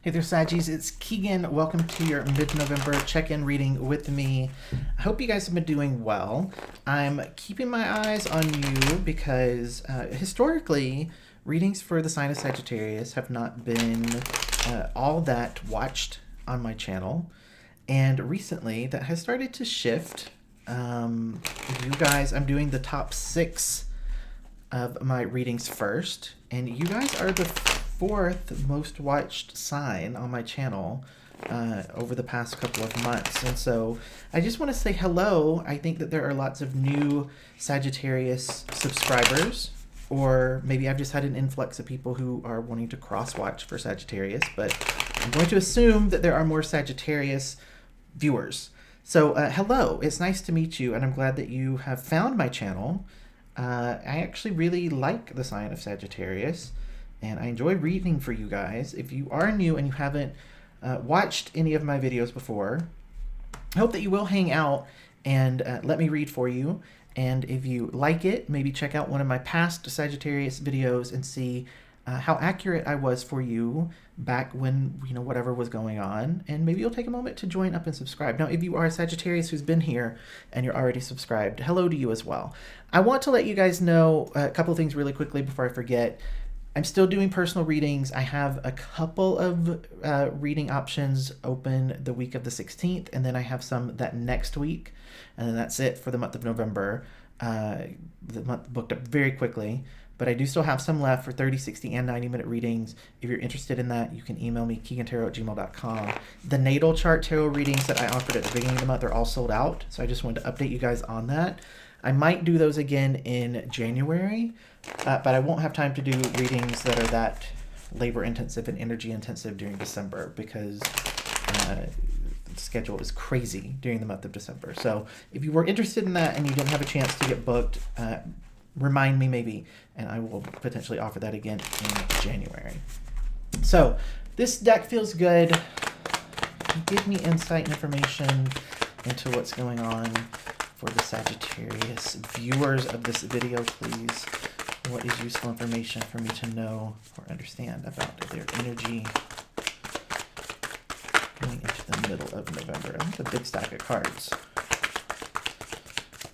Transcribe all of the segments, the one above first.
Hey there, Saggies. It's Keegan. Welcome to your mid-November check-in reading with me. I hope you guys have been doing well. I'm keeping my eyes on you because historically, readings for the sign of Sagittarius have not been all that watched on my channel. And recently, that has started to shift. You guys, I'm doing the top 6 of my readings first, and you guys are the fourth most watched sign on my channel over the past couple of months. And so I just want to say hello. I think that there are lots of new Sagittarius subscribers, or maybe I've just had an influx of people who are wanting to cross-watch for Sagittarius, but I'm going to assume that there are more Sagittarius viewers. So hello, it's nice to meet you, and I'm glad that you have found my channel. I actually really like the sign of Sagittarius, and I enjoy reading for you guys. If you are new and you haven't watched any of my videos before, I hope that you will hang out and let me read for you. And if you like it, maybe check out one of my past Sagittarius videos and see how accurate I was for you back when, whatever was going on. And maybe you'll take a moment to join up and subscribe. Now, if you are a Sagittarius who's been here and you're already subscribed, hello to you as well. I want to let you guys know a couple of things really quickly before I forget. I'm still doing personal readings. I have a couple of reading options open the week of the 16th, and then I have some that next week, and then that's it for the month of November. The month booked up very quickly, but I do still have some left for 30, 60, and 90-minute readings. If you're interested in that, you can email me, keaghantarot@gmail.com. The natal chart tarot readings that I offered at the beginning of the month are all sold out, so I just wanted to update you guys on that. I might do those again in January, but I won't have time to do readings that are that labor intensive and energy intensive during December because the schedule is crazy during the month of December. So if you were interested in that and you didn't have a chance to get booked, remind me maybe, and I will potentially offer that again in January. So this deck feels good. Give me insight and information into what's going on for the Sagittarius viewers of this video, please. What is useful information for me to know or understand about their energy going into the middle of November? That's a big stack of cards,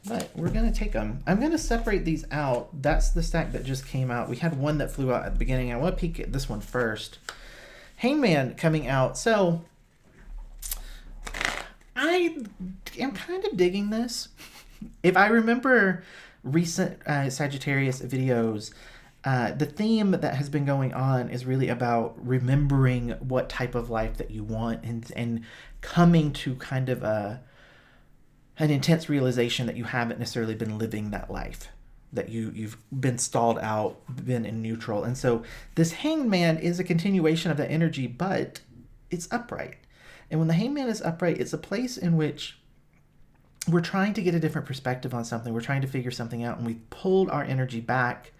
but we're going to take them. I'm going to separate these out. That's the stack that just came out. We had one that flew out at the beginning. I want to peek at this one first. Hangman coming out. So I am kind of digging this. If I remember recent Sagittarius videos, the theme that has been going on is really about remembering what type of life that you want and coming to kind of an intense realization that you haven't necessarily been living that life, that you've been stalled out, been in neutral. And so this Hangman is a continuation of that energy, but it's upright. And when the Hangman is upright, it's a place in which we're trying to get a different perspective on something. We're trying to figure something out, and we pulled our energy back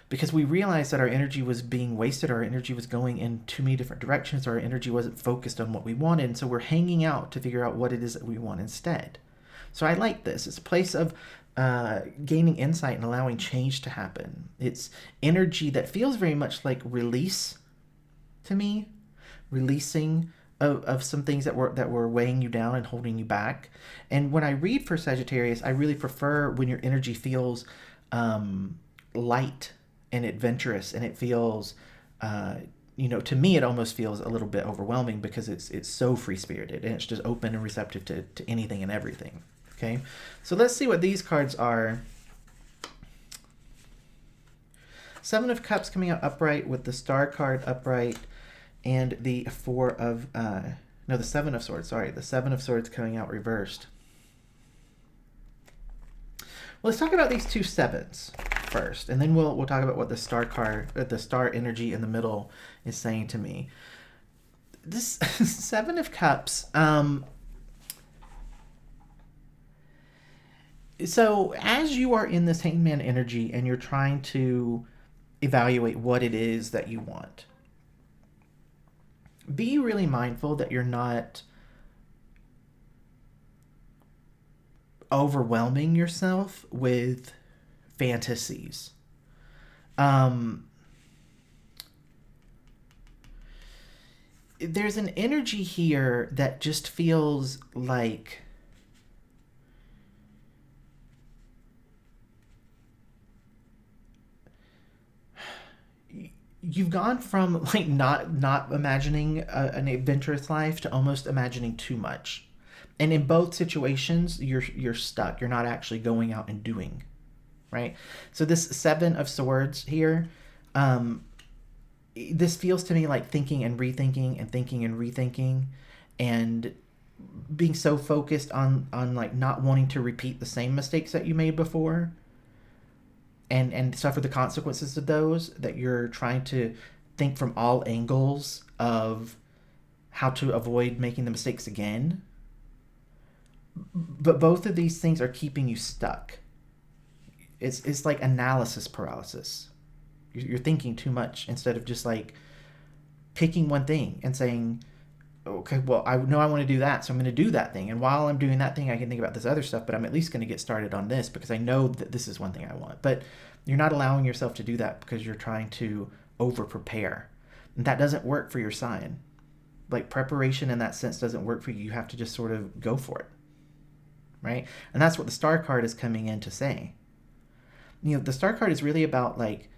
because we realized that our energy was being wasted. Our energy was going in too many different directions. Our energy wasn't focused on what we wanted. And so we're hanging out to figure out what it is that we want instead. So I like this. It's a place of gaining insight and allowing change to happen. It's energy that feels very much like release to me, releasing of some things that were weighing you down and holding you back. And when I read for Sagittarius, I really prefer when your energy feels light and adventurous, and it feels to me it almost feels a little bit overwhelming because it's so free-spirited and it's just open and receptive to anything and everything. Okay, so let's see what these cards are. Seven of Cups coming out upright with the Star card upright, and the the Seven of Swords, sorry. The Seven of Swords coming out reversed. Well, let's talk about these two sevens first, and then we'll talk about what the Star card, the Star energy in the middle is saying to me. This Seven of Cups, so as you are in this Hangman energy and you're trying to evaluate what it is that you want, be really mindful that you're not overwhelming yourself with fantasies. there's an energy here that just feels like you've gone from like not imagining an adventurous life to almost imagining too much. And in both situations, you're stuck. You're not actually going out and doing, right? So this Seven of Swords here, this feels to me like thinking and rethinking and thinking and rethinking, and being so focused on like not wanting to repeat the same mistakes that you made before, and suffer the consequences of those, that you're trying to think from all angles of how to avoid making the mistakes again. But both of these things are keeping you stuck. It's like analysis paralysis. You're thinking too much instead of just like picking one thing and saying, okay, well, I know I want to do that, so I'm going to do that thing. And while I'm doing that thing, I can think about this other stuff, but I'm at least going to get started on this because I know that this is one thing I want. But you're not allowing yourself to do that because you're trying to over-prepare. And that doesn't work for your sign. Like, preparation in that sense doesn't work for you. You have to just sort of go for it, right? And that's what the Star card is coming in to say. You know, the Star card is really about, like,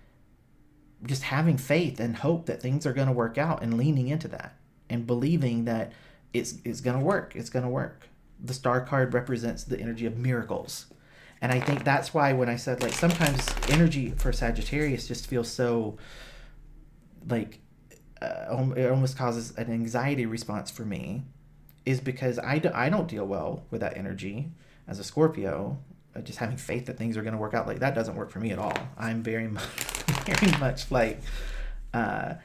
just having faith and hope that things are going to work out and leaning into that and believing that it's going to work. It's going to work. The Star card represents the energy of miracles. And I think that's why when I said, like, sometimes energy for Sagittarius just feels so, like, it almost causes an anxiety response for me, is because I don't deal well with that energy as a Scorpio. Just having faith that things are going to work out, like, that doesn't work for me at all. I'm very much like the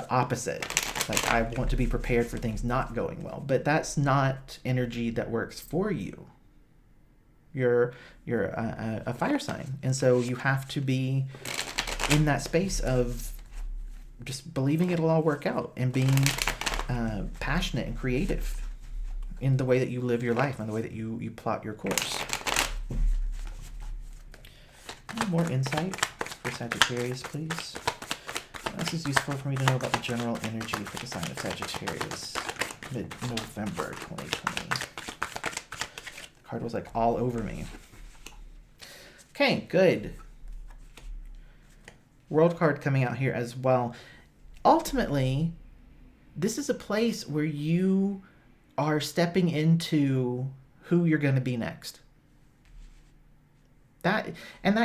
opposite. Like, I want to be prepared for things not going well, but that's not energy that works for you. You're a fire sign, and so you have to be in that space of just believing it'll all work out and being passionate and creative in the way that you live your life and the way that you plot your course. More insight for Sagittarius, please. This is useful for me to know about the general energy for the sign of Sagittarius, mid-November 2020. The card was like all over me. Okay, good. World card coming out here as well. Ultimately, this is a place where you are stepping into who you're going to be next. That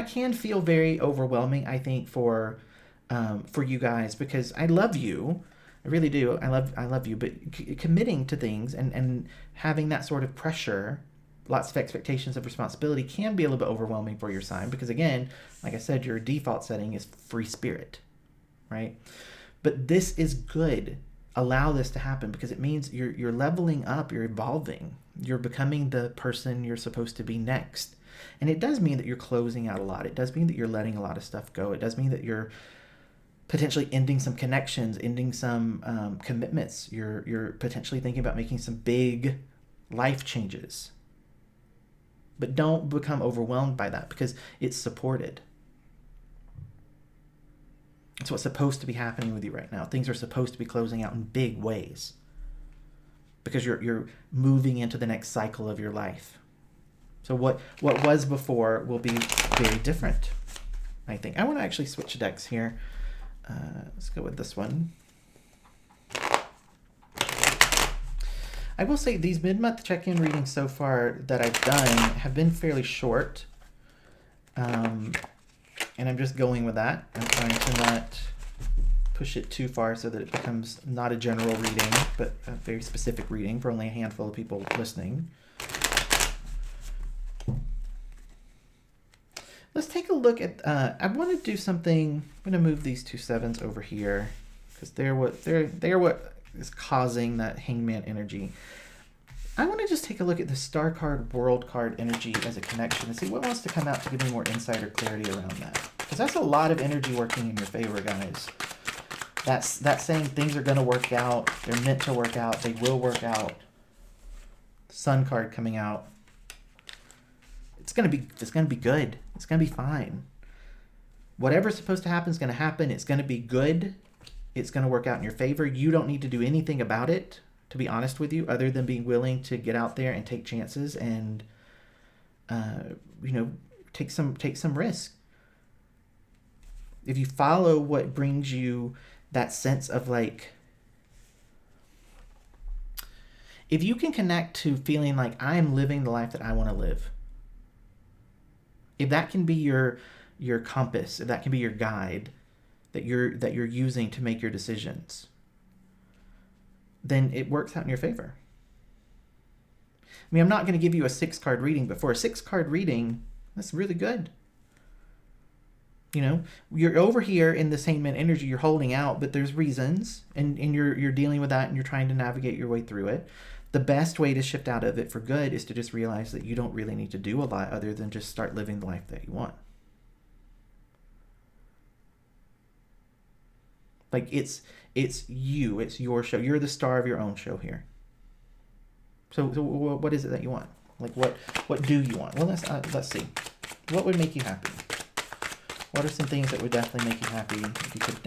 can feel very overwhelming, I think, for you guys, because I love you. I really do. I love you, but committing to things and having that sort of pressure, lots of expectations of responsibility, can be a little bit overwhelming for your sign, because again, like I said, your default setting is free spirit, right? But this is good. Allow this to happen, because it means you're leveling up, you're evolving, you're becoming the person you're supposed to be next. And it does mean that you're closing out a lot. It does mean that you're letting a lot of stuff go. It does mean that you're potentially ending some connections, ending some commitments. You're potentially thinking about making some big life changes. But don't become overwhelmed by that, because it's supported. It's what's supposed to be happening with you right now. Things are supposed to be closing out in big ways, because you're moving into the next cycle of your life. So what was before will be very different, I think. I want to actually switch decks here. Let's go with this one. I will say these mid-month check-in readings so far that I've done have been fairly short. And I'm just going with that. I'm trying to not push it too far so that it becomes not a general reading, but a very specific reading for only a handful of people listening. Let's take a look at, I want to do something. I'm going to move these two sevens over here, because they're what is causing that hangman energy. I want to just take a look at the Star card, World card energy as a connection and see what wants to come out to give me more insight or clarity around that. Because that's a lot of energy working in your favor, guys. That's saying things are going to work out. They're meant to work out. They will work out. Sun card coming out. It's gonna be good. It's gonna be fine. Whatever's supposed to happen is gonna happen. It's gonna be good. It's going to work out in your favor. You don't need to do anything about it, to be honest with you, other than being willing to get out there and take chances and, you know, take some risk. If you follow what brings you that sense of like, if you can connect to feeling like I am living the life that I want to live, if that can be your compass, if that can be your guide that you're using to make your decisions, then it works out in your favor. I mean, I'm not going to give you a 6-card reading, but for a 6-card reading, that's really good. You know, you're over here in the same energy, you're holding out, but there's reasons, and you're dealing with that, and you're trying to navigate your way through it. The best way to shift out of it for good is to just realize that you don't really need to do a lot other than just start living the life that you want. Like, it's you, it's your show. You're the star of your own show here. So what is it that you want? Like, what do you want? Well, let's see. What would make you happy? What are some things that would definitely make you happy if you could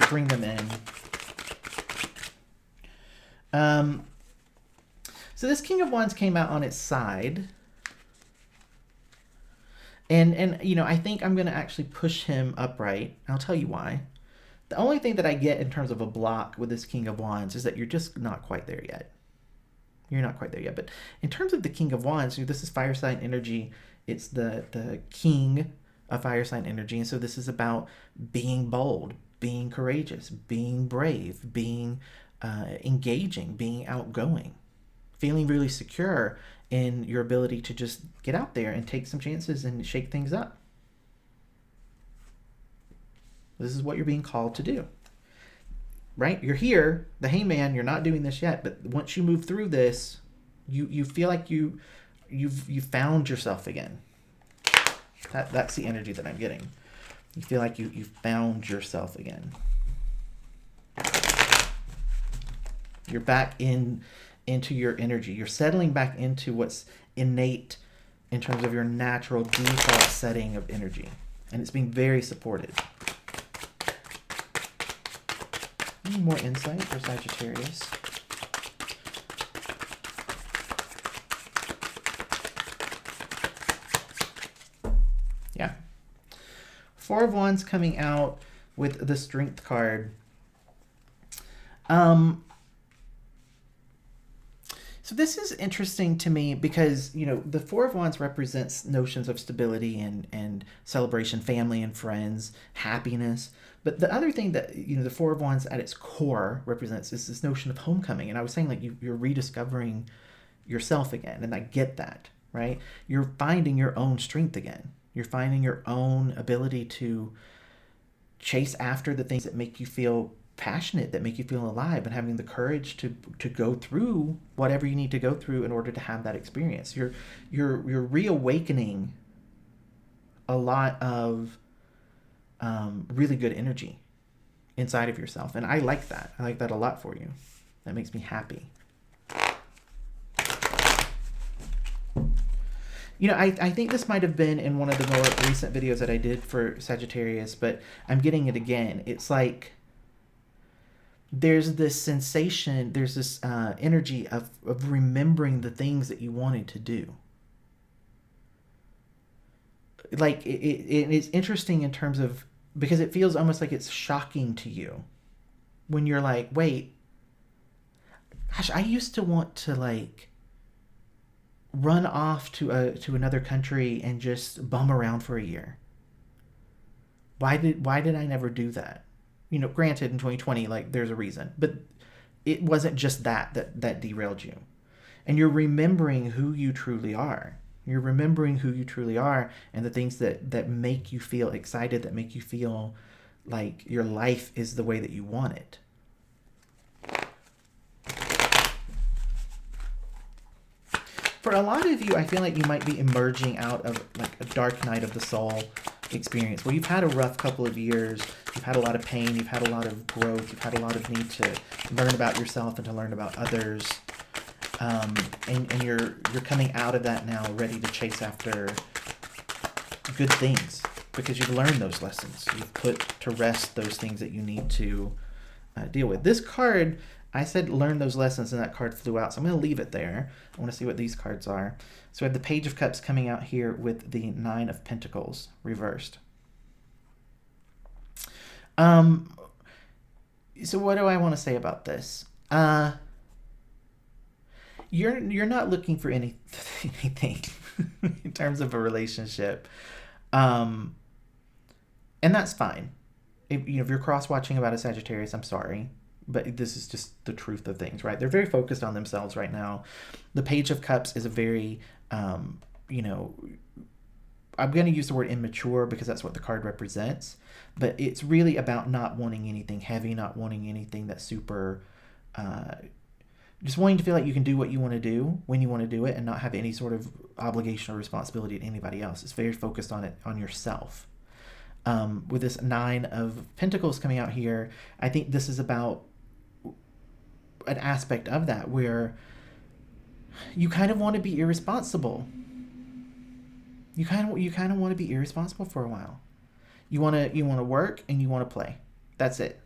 bring them in? So this King of Wands came out on its side. And you know, I think I'm going to actually push him upright. I'll tell you why. The only thing that I get in terms of a block with this King of Wands is that you're just not quite there yet. You're not quite there yet. But in terms of the King of Wands, this is fire sign energy. It's the king of fire sign energy. And so this is about being bold, being courageous, being brave, being engaging, being outgoing, feeling really secure in your ability to just get out there and take some chances and shake things up. This is what you're being called to do, right? You're here, the Hangman, you're not doing this yet, but once you move through this, you feel like you've found yourself again. That's the energy that I'm getting. You feel like you found yourself again. You're back into your energy. You're settling back into what's innate in terms of your natural default setting of energy. And it's being very supported. Any more insight for Sagittarius? Yeah. 4 of Wands coming out with the Strength card. So this is interesting to me because, you know, the 4 of Wands represents notions of stability and celebration, family and friends, happiness. But the other thing that, you know, the 4 of Wands at its core represents is this notion of homecoming. And I was saying, like, you're rediscovering yourself again. And I get that, right? You're finding your own strength again. You're finding your own ability to chase after the things that make you feel passionate, that make you feel alive, and having the courage to go through whatever you need to go through in order to have that experience. You're reawakening a lot of really good energy inside of yourself, and I like that. I like that a lot for you. That makes me happy. You know, I think this might have been in one of the more recent videos that I did for Sagittarius, but I'm getting it again. It's like there's this sensation, there's this energy of remembering the things that you wanted to do. Like, it's interesting in terms of, because it feels almost like it's shocking to you when you're like, wait, gosh, I used to want to, like, run off to another country and just bum around for a year. Why did I never do that? You know, granted, in 2020, like, there's a reason, but it wasn't just that derailed you. And you're remembering who you truly are. You're remembering who you truly are and the things that make you feel excited, that make you feel like your life is the way that you want it. For a lot of you, I feel like you might be emerging out of, like, a dark night of the soul experience where you've had a rough couple of years, you've had a lot of pain, you've had a lot of growth, you've had a lot of need to learn about yourself and to learn about others, and you're coming out of that now ready to chase after good things because you've learned those lessons. You've put to rest those things that you need to deal with. This card, I said learn those lessons, and that card flew out, so I'm going to leave it there. I want to see what these cards are. So we have the Page of Cups coming out here with the Nine of Pentacles reversed. So what do I want to say about this? You're not looking for anything in terms of a relationship, and that's fine. If you're cross-watching about a Sagittarius, I'm sorry, but this is just the truth of things, right? They're very focused on themselves right now. The Page of Cups is a very, you know, I'm going to use the word immature because that's what the card represents, but it's really about not wanting anything heavy, not wanting anything that's super, just wanting to feel like you can do what you want to do when you want to do it and not have any sort of obligation or responsibility to anybody else. It's very focused on it, on yourself. With this Nine of Pentacles coming out here, I think this is about an aspect of that where you kind of want to be irresponsible. You kind of want to be irresponsible for a while. You want to work and you want to play. That's it.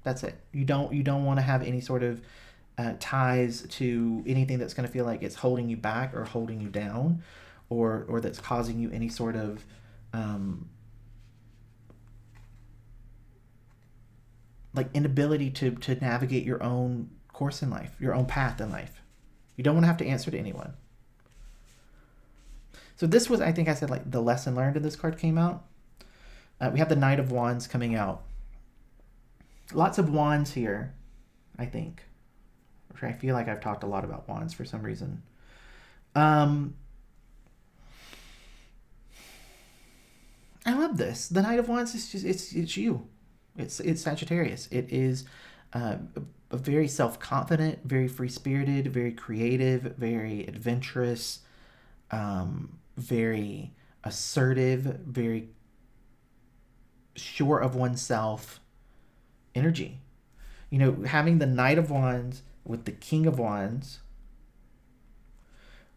That's it. You don't want to have any sort of ties to anything that's going to feel like it's holding you back or holding you down, or that's causing you any sort of like inability to navigate your own course in life, your own path in life. You don't want to have to answer to anyone. So this was, I think I said, like the lesson learned in this card came out. We have the Knight of Wands coming out. Lots of wands here, I think. I feel like I've talked a lot about wands for some reason. I love this. The Knight of Wands is just, it's you. It's Sagittarius. It is a very self-confident, very free-spirited, very creative, very adventurous, very assertive, very sure of oneself energy. You know, having the Knight of Wands with the King of Wands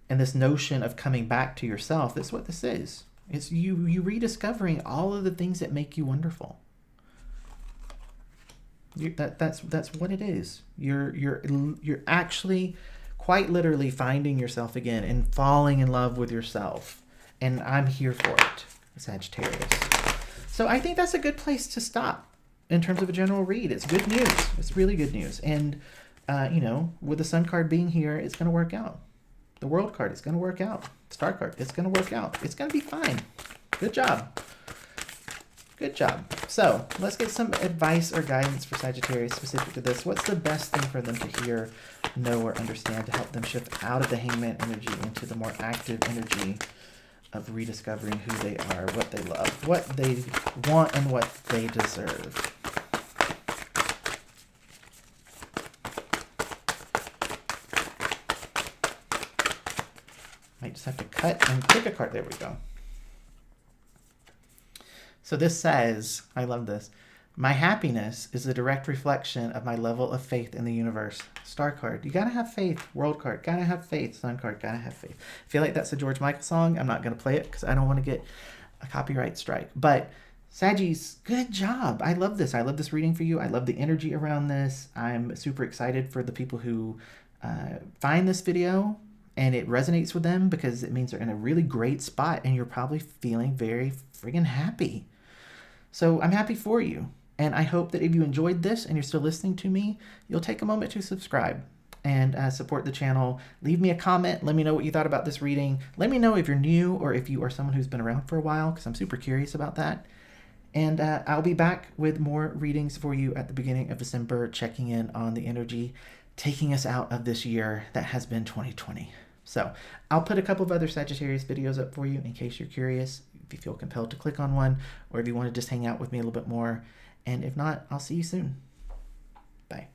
and this notion of coming back to yourself, that's what this is. It's you rediscovering all of the things that make you wonderful. That's what it is. You're actually quite literally finding yourself again and falling in love with yourself. And I'm here for it, Sagittarius. So I think that's a good place to stop in terms of a general read. It's good news. It's really good news. And, you know, with the Sun card being here, it's going to work out. The World card, it's going to work out. Star card, it's going to work out. It's going to be fine. Good job. Good job. So let's get some advice or guidance for Sagittarius specific to this. What's the best thing for them to hear, know, or understand to help them shift out of the Hangman energy into the more active energy of rediscovering who they are, what they love, what they want, and what they deserve? Might just have to cut and pick a card. There we go. So this says, I love this, my happiness is a direct reflection of my level of faith in the universe. Star card, you gotta have faith. World card, gotta have faith. Sun card, gotta have faith. I feel like that's a George Michael song. I'm not gonna play it because I don't want to get a copyright strike. But Saggies, good job. I love this. I love this reading for you. I love the energy around this. I'm super excited for the people who find this video and it resonates with them, because it means they're in a really great spot and you're probably feeling very friggin' happy. So I'm happy for you. And I hope that if you enjoyed this and you're still listening to me, you'll take a moment to subscribe and support the channel. Leave me a comment. Let me know what you thought about this reading. Let me know if you're new or if you are someone who's been around for a while, because I'm super curious about that. And I'll be back with more readings for you at the beginning of December, checking in on the energy, taking us out of this year that has been 2020. So I'll put a couple of other Sagittarius videos up for you in case you're curious, if you feel compelled to click on one, or if you want to just hang out with me a little bit more. And if not, I'll see you soon. Bye.